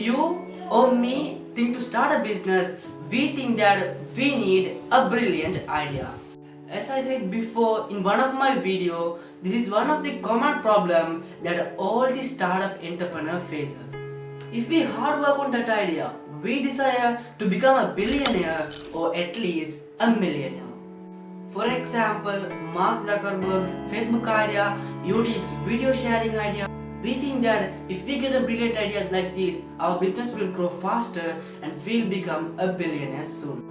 you or me think to start a business, we think that we need a brilliant idea. As I said before in one of my video, this is one of the common problem that all the startup entrepreneur faces. If we hard work on that idea, we desire to become a billionaire or at least a millionaire. For example, Mark Zuckerberg's Facebook idea, YouTube's video sharing idea. We think that if we get a brilliant idea like this, our business will grow faster and we'll become a billionaire soon.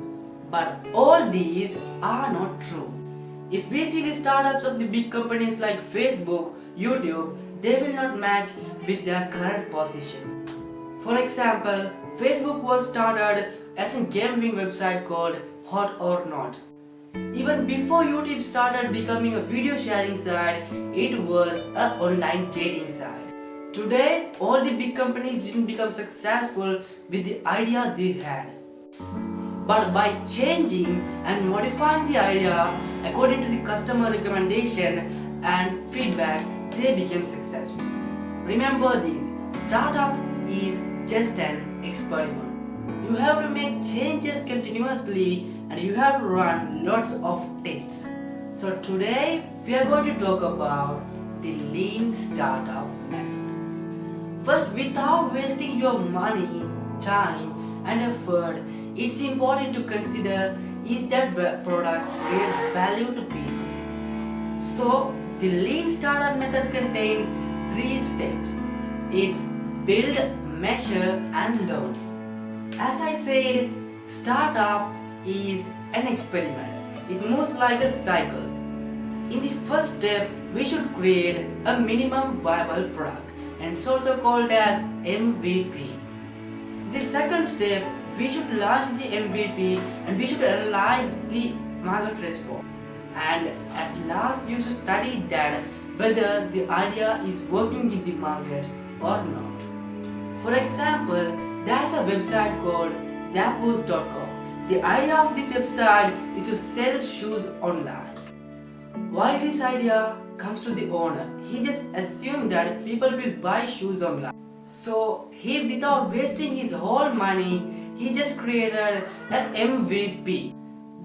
But all these are not true. If we see the startups of the big companies like Facebook, YouTube, they will not match with their current position. For example, Facebook was started as a gaming website called Hot or Not. Even before YouTube started becoming a video sharing site, it was an online dating site. Today, all the big companies didn't become successful with the idea they had. But by changing and modifying the idea according to the customer recommendation and feedback, they became successful. Remember this, startup is just an experiment. You have to make changes continuously and you have to run lots of tests. So today we are going to talk about the lean startup method. First, without wasting your money, time and effort, it's important to consider, is that product create value to people? So the lean startup method contains 3 steps. It's build, measure and learn. As I said, startup is an experiment. It moves like a cycle. In the first step, we should create a minimum viable product, and it's also called as MVP. The second step, we should launch the MVP and we should analyze the market response. And at last, you should study that whether the idea is working in the market or not. For example, there's a website called Zappos.com. The idea of this website is to sell shoes online. While this idea comes to the owner, he just assumed that people will buy shoes online. So he, without wasting his whole money, he just created an MVP.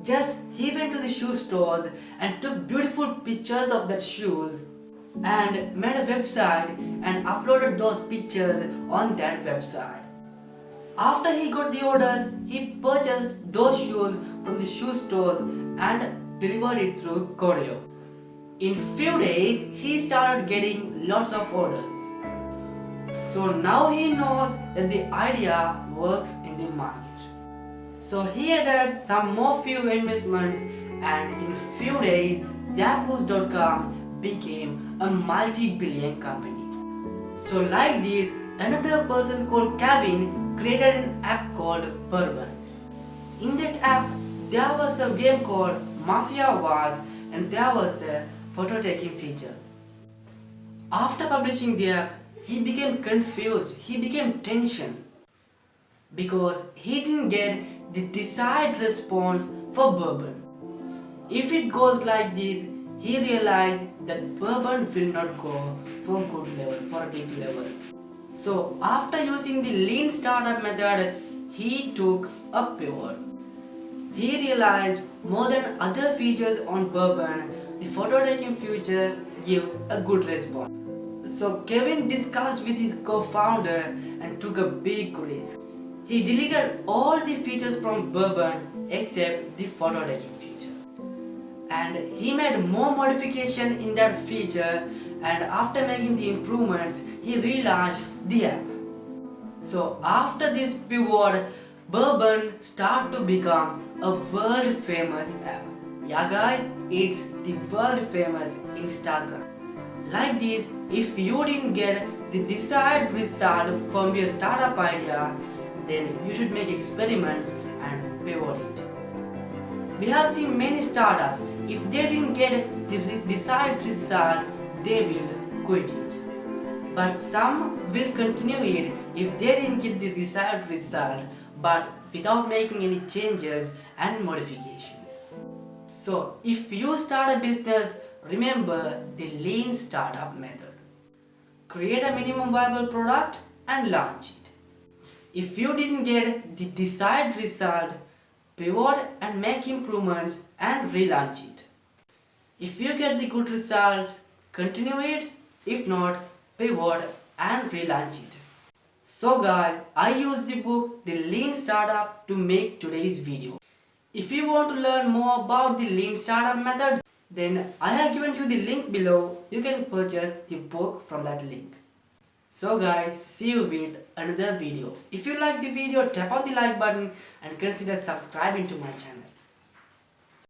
Just he went to the shoe stores and took beautiful pictures of that shoes and made a website and uploaded those pictures on that website. After he got the orders, he purchased those shoes from the shoe stores and delivered it through courier. In few days, he started getting lots of orders. So now he knows that the idea works in the market. So he added some more few investments and in few days, Zappos.com became a multi-billion company. So like this, another person called Kevin created an app called Bourbon. In that app, there was a game called Mafia Wars and there was a photo taking feature. After publishing the app, he became confused, he became tension because he didn't get the desired response for Bourbon. If it goes like this, he realized that Bourbon will not go for a good level, for a big level. So after using the lean startup method, he took a pivot. He realized more than other features on Bourbon, the photo taking feature gives a good response. So Kevin discussed with his co-founder and took a big risk. He deleted all the features from Bourbon except the photo taking feature. And he made more modification in that feature, and after making the improvements, he relaunched the app. So after this pivot, Bourbon started to become a world famous app. Yeah guys, it's the world famous Instagram. Like this, if you didn't get the desired result from your startup idea, then you should make experiments and pivot it. We have seen many startups, if they didn't get the desired result, they will quit it. But some will continue it if they didn't get the desired result, but without making any changes and modifications. So if you start a business, remember the lean startup method. Create a minimum viable product and launch it. If you didn't get the desired result, pivot and make improvements and relaunch it. If you get the good results, continue it. If not, pivot and relaunch it. So guys, I used the book The Lean Startup to make today's video. If you want to learn more about the Lean Startup method, then I have given you the link below. You can purchase the book from that link. So guys, see you with another video. If you like the video, tap on the like button and consider subscribing to my channel.